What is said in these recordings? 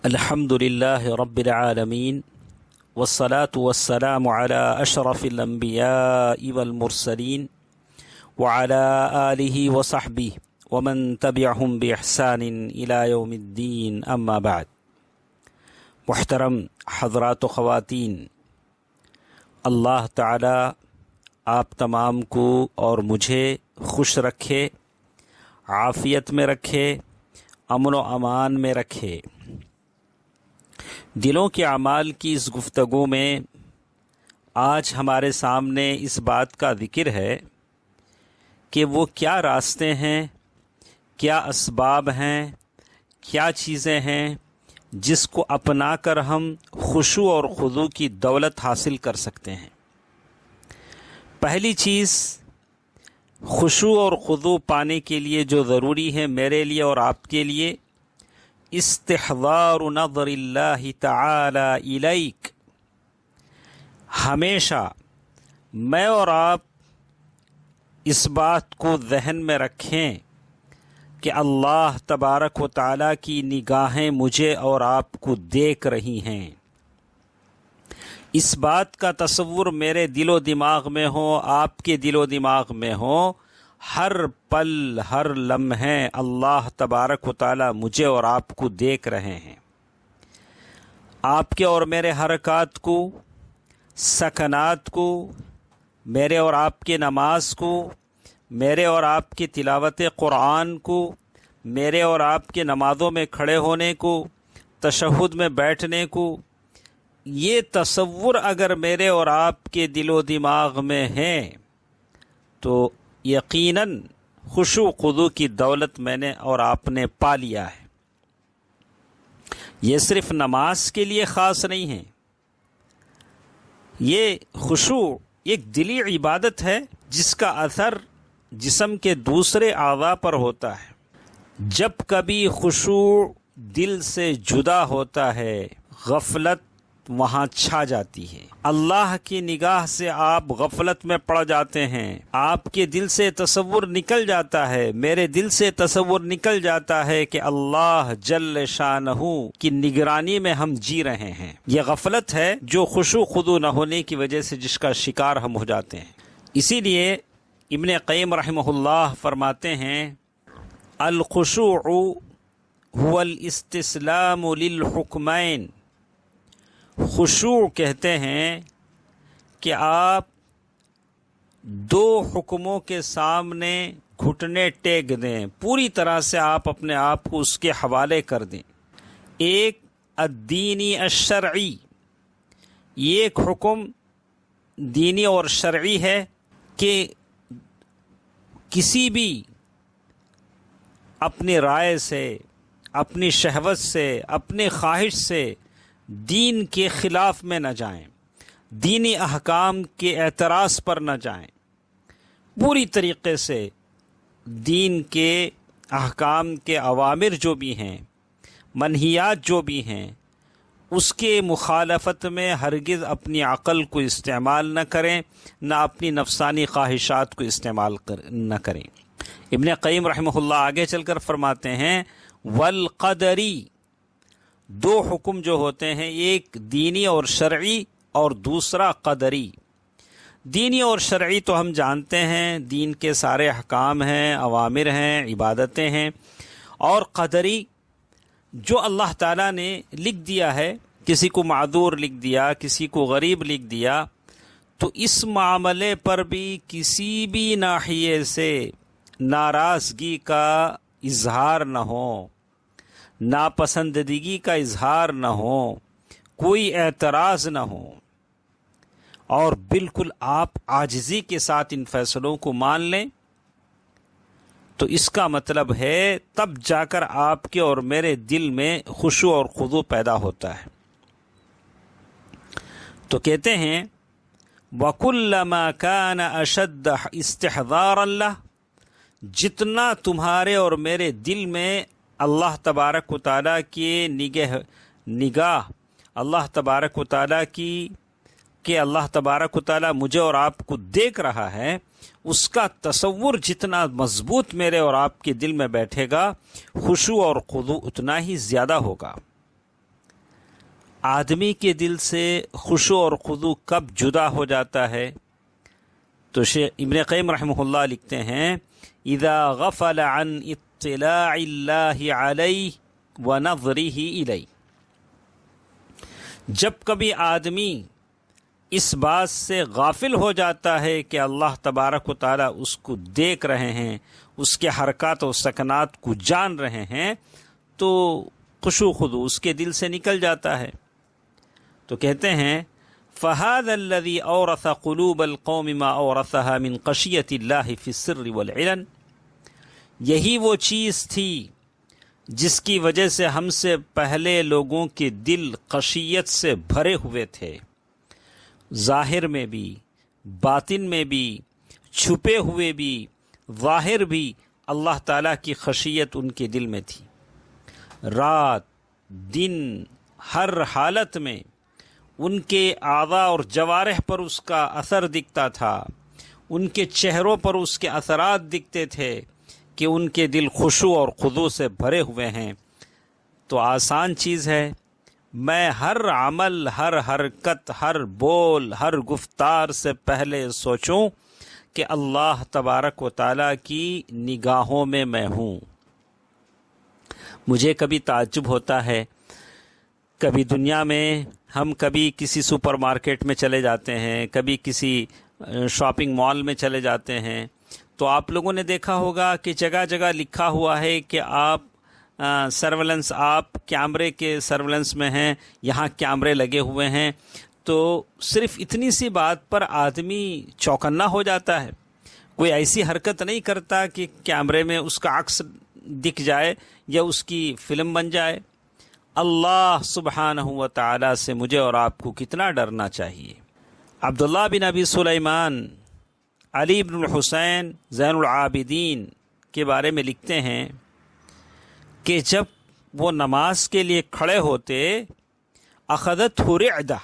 الحمد لله رب العالمين والصلاة والسلام على أشرف الأنبياء والمرسلين وعلى آله وصحبه ومن تبعهم بإحسان إلى يوم الدين أما بعد. محترم حضرات و خواتین، اللہ تعالی آپ تمام کو اور مجھے خوش رکھے، عافیت میں رکھے، امن و امان میں رکھے۔ دلوں کے اعمال کی اس گفتگو میں آج ہمارے سامنے اس بات کا ذکر ہے کہ وہ کیا راستے ہیں، کیا اسباب ہیں، کیا چیزیں ہیں جس کو اپنا کر ہم خشوع اور خضوع کی دولت حاصل کر سکتے ہیں۔ پہلی چیز خشوع اور خضوع پانے کے لیے جو ضروری ہے میرے لیے اور آپ کے لیے، استحضار نظر اللہ تعالی الیک۔ ہمیشہ میں اور آپ اس بات کو ذہن میں رکھیں کہ اللہ تبارک و تعالی کی نگاہیں مجھے اور آپ کو دیکھ رہی ہیں۔ اس بات کا تصور میرے دل و دماغ میں ہو، آپ کے دل و دماغ میں ہو، ہر پل ہر لمحے اللہ تبارک و تعالی مجھے اور آپ کو دیکھ رہے ہیں۔ آپ کے اور میرے حرکات کو، سکنات کو، میرے اور آپ کے نماز کو، میرے اور آپ کی تلاوت قرآن کو، میرے اور آپ کے نمازوں میں کھڑے ہونے کو، تشہد میں بیٹھنے کو، یہ تصور اگر میرے اور آپ کے دل و دماغ میں ہے تو یقیناً خشوع و خضوع کی دولت میں نے اور آپ نے پا لیا ہے۔ یہ صرف نماز کے لیے خاص نہیں ہے، یہ خشوع ایک دلی عبادت ہے جس کا اثر جسم کے دوسرے اعضاء پر ہوتا ہے۔ جب کبھی خشوع دل سے جدا ہوتا ہے، غفلت وہاں چھا جاتی ہے، اللہ کی نگاہ سے آپ غفلت میں پڑ جاتے ہیں، آپ کے دل سے تصور نکل جاتا ہے، میرے دل سے تصور نکل جاتا ہے کہ اللہ جل شانہ کی نگرانی میں ہم جی رہے ہیں۔ یہ غفلت ہے جو خشوع خضوع نہ ہونے کی وجہ سے جس کا شکار ہم ہو جاتے ہیں۔ اسی لیے ابن قیم رحمہ اللہ فرماتے ہیں، الخشوع هو الاستسلام للحکمین۔ خشوع کہتے ہیں کہ آپ دو حکموں کے سامنے گھٹنے ٹیک دیں، پوری طرح سے آپ اپنے آپ کو اس کے حوالے کر دیں۔ ایک الدینی الشرعی، یہ ایک حکم دینی اور شرعی ہے کہ کسی بھی اپنی رائے سے، اپنی شہوت سے، اپنی خواہش سے دین کے خلاف میں نہ جائیں، دینی احکام کے اعتراض پر نہ جائیں، پوری طریقے سے دین کے احکام کے اوامر جو بھی ہیں، منہیات جو بھی ہیں، اس کے مخالفت میں ہرگز اپنی عقل کو استعمال نہ کریں، نہ اپنی نفسانی خواہشات کو استعمال نہ کریں۔ ابن قیم رحمہ اللہ آگے چل کر فرماتے ہیں، والقدری، دو حکم جو ہوتے ہیں، ایک دینی اور شرعی اور دوسرا قدری۔ دینی اور شرعی تو ہم جانتے ہیں، دین کے سارے احکام ہیں، اوامر ہیں، عبادتیں ہیں، اور قدری جو اللہ تعالیٰ نے لکھ دیا ہے، کسی کو معذور لکھ دیا، کسی کو غریب لکھ دیا، تو اس معاملے پر بھی کسی بھی ناحیے سے ناراضگی کا اظہار نہ ہو، ناپسندیدگی کا اظہار نہ ہو، کوئی اعتراض نہ ہو، اور بالکل آپ عاجزی کے ساتھ ان فیصلوں کو مان لیں، تو اس کا مطلب ہے تب جا کر آپ کے اور میرے دل میں خشوع اور خضوع پیدا ہوتا ہے۔ تو کہتے ہیں، وَكُلَّمَا كَانَ أَشَدَّ اسْتِحْضَارًا لَهُ، جتنا تمہارے اور میرے دل میں اللہ تبارک و تعالیٰ کی نگاہ، اللہ تبارک و تعالیٰ کی کہ اللہ تبارک و تعالیٰ مجھے اور آپ کو دیکھ رہا ہے، اس کا تصور جتنا مضبوط میرے اور آپ کے دل میں بیٹھے گا، خشوع اور خضوع اتنا ہی زیادہ ہوگا۔ آدمی کے دل سے خشوع اور خضوع کب جدا ہو جاتا ہے؟ تو شیخ ابن قیم رحمہ اللہ لکھتے ہیں اذا غفل عن اطلاع اللہ علیہ ونظرہ الیہ، جب کبھی آدمی اس بات سے غافل ہو جاتا ہے کہ اللہ تبارک و تعالی اس کو دیکھ رہے ہیں، اس کے حرکات و سکنات کو جان رہے ہیں، تو خشوع خضوع اس کے دل سے نکل جاتا ہے۔ تو کہتے ہیں فَهَذَا الَّذِي أَوْرَثَ قُلُوبَ الْقَوْمِ مَا أَوْرَثَهَا مِنْ خَشْيَةِ اللَّهِ فِي السِّرِّ وَالْعِلَنِ، یہی وہ چیز تھی جس کی وجہ سے ہم سے پہلے لوگوں کے دل خشیت سے بھرے ہوئے تھے، ظاہر میں بھی، باطن میں بھی، چھپے ہوئے بھی، ظاہر بھی اللہ تعالیٰ کی خشیت ان کے دل میں تھی۔ رات دن ہر حالت میں ان کے اعضاء اور جوارح پر اس کا اثر دکھتا تھا، ان کے چہروں پر اس کے اثرات دکھتے تھے کہ ان کے دل خشوع اور خضوع سے بھرے ہوئے ہیں۔ تو آسان چیز ہے، میں ہر عمل، ہر حرکت، ہر بول، ہر گفتار سے پہلے سوچوں کہ اللہ تبارک و تعالیٰ کی نگاہوں میں ہوں۔ مجھے کبھی تعجب ہوتا ہے، کبھی دنیا میں ہم کبھی کسی سپر مارکیٹ میں چلے جاتے ہیں، کبھی کسی شاپنگ مال میں چلے جاتے ہیں، تو آپ لوگوں نے دیکھا ہوگا کہ جگہ جگہ لکھا ہوا ہے کہ آپ سرولنس، آپ کیمرے کے سرولنس میں ہیں، یہاں کیمرے لگے ہوئے ہیں۔ تو صرف اتنی سی بات پر آدمی چوکنا ہو جاتا ہے، کوئی ایسی حرکت نہیں کرتا کہ کیمرے میں اس کا عکس دکھ جائے یا اس کی فلم بن جائے۔ اللہ سبحانہ و تعالی سے مجھے اور آپ کو کتنا ڈرنا چاہیے۔ عبداللہ بن ابی سلیمان علی بن الحسین زین العابدین کے بارے میں لکھتے ہیں کہ جب وہ نماز کے لیے کھڑے ہوتے اخذتہ رعدہ،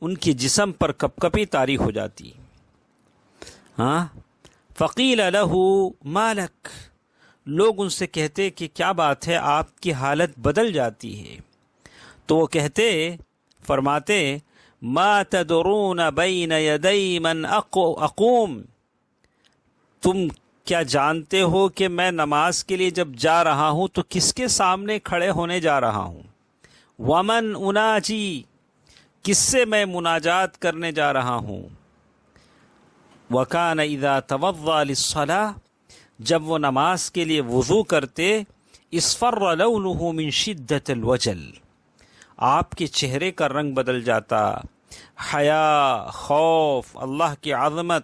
ان کی جسم پر کپکپی طاری ہو جاتی۔ فقیل لہ ما لک، لوگ ان سے کہتے کہ کیا بات ہے، آپ کی حالت بدل جاتی ہے۔ تو وہ کہتے، فرماتے ما تدرون بین یدی من اقوم، تم کیا جانتے ہو کہ میں نماز کے لیے جب جا رہا ہوں تو کس کے سامنے کھڑے ہونے جا رہا ہوں؟ ومن اناجی، کس سے میں مناجات کرنے جا رہا ہوں؟ وکان اذا توضا للصلاۃ، جب وہ نماز کے لیے وضو کرتے، اصفر لونہ من شدت الوجل، آپ کے چہرے کا رنگ بدل جاتا، حیا، خوف، اللہ کی عظمت،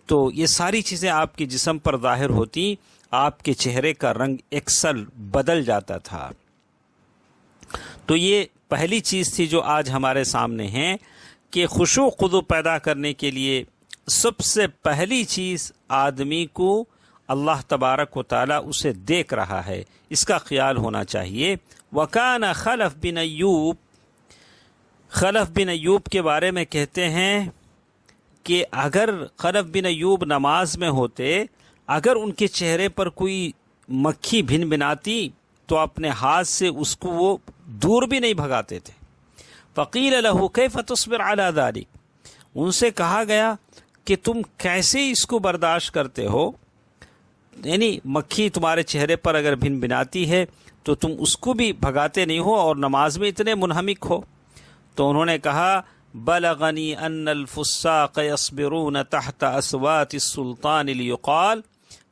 تو یہ ساری چیزیں آپ کے جسم پر ظاہر ہوتی، آپ کے چہرے کا رنگ اکثر بدل جاتا تھا۔ تو یہ پہلی چیز تھی جو آج ہمارے سامنے ہے کہ خشوع خضوع پیدا کرنے کے لیے سب سے پہلی چیز آدمی کو اللہ تبارک و تعالی اسے دیکھ رہا ہے، اس کا خیال ہونا چاہیے۔ وَكَانَ خلف بن ایوب کے بارے میں کہتے ہیں کہ اگر خلف بن ایوب نماز میں ہوتے، اگر ان کے چہرے پر کوئی مکھی بھن بناتی تو اپنے ہاتھ سے اس کو وہ دور بھی نہیں بھگاتے تھے۔ فقیل لہ کیف تصبر علی ذلک، ان سے کہا گیا کہ تم کیسے اس کو برداشت کرتے ہو، یعنی مکھی تمہارے چہرے پر اگر بھن بناتی ہے تو تم اس کو بھی بھگاتے نہیں ہو اور نماز میں اتنے منہمک ہو۔ تو انہوں نے کہا بلغنی ان الفساق يصبرون تحت اصوات السلطان ليقال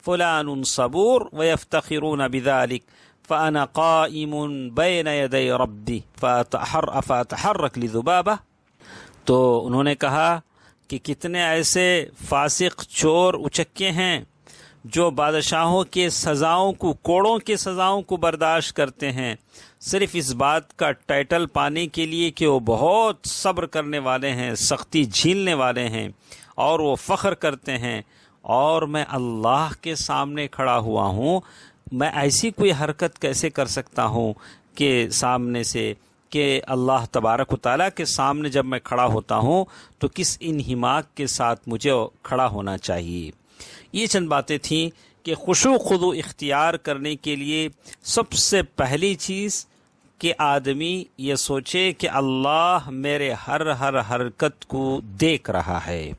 فلان صبور ويفتخرون بذلك فانا قائم بين يدي ربي فاتحرك لذبابه۔ تو انہوں نے کہا کہ کتنے ایسے فاسق چور اچکے ہیں جو بادشاہوں کے سزاؤں کو، کوڑوں کے سزاؤں کو برداشت کرتے ہیں، صرف اس بات کا ٹائٹل پانے کے لیے کہ وہ بہت صبر کرنے والے ہیں، سختی جھیلنے والے ہیں، اور وہ فخر کرتے ہیں، اور میں اللہ کے سامنے کھڑا ہوا ہوں، میں ایسی کوئی حرکت کیسے کر سکتا ہوں کہ سامنے سے، کہ اللہ تبارک و تعالیٰ کے سامنے جب میں کھڑا ہوتا ہوں تو کس انہماک کے ساتھ مجھے کھڑا ہونا چاہیے۔ یہ چند باتیں تھیں کہ خشوع خضوع اختیار کرنے کے لیے سب سے پہلی چیز کہ آدمی یہ سوچے کہ اللہ میرے ہر حرکت کو دیکھ رہا ہے۔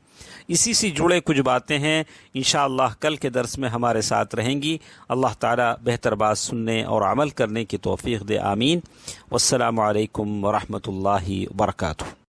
اسی سے جڑے کچھ باتیں ہیں، انشاءاللہ کل کے درس میں ہمارے ساتھ رہیں گی۔ اللہ تعالی بہتر بات سننے اور عمل کرنے کی توفیق دے، آمین۔ والسلام علیکم ورحمۃ اللہ وبرکاتہ۔